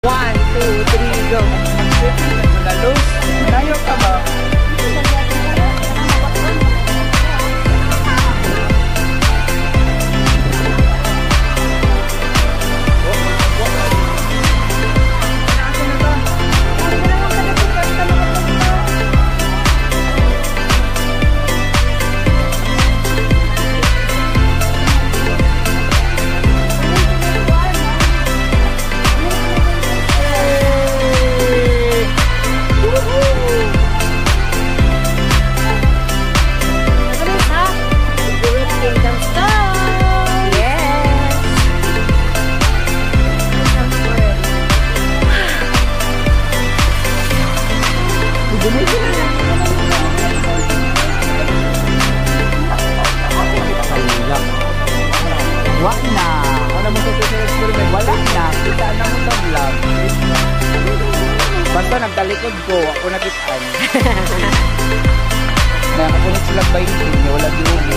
1, 2, 3, go. Lalos. Layo ka ba? Basta nagtalikod ko, ako nakitaan. Kaya kapunit sila 20, wala din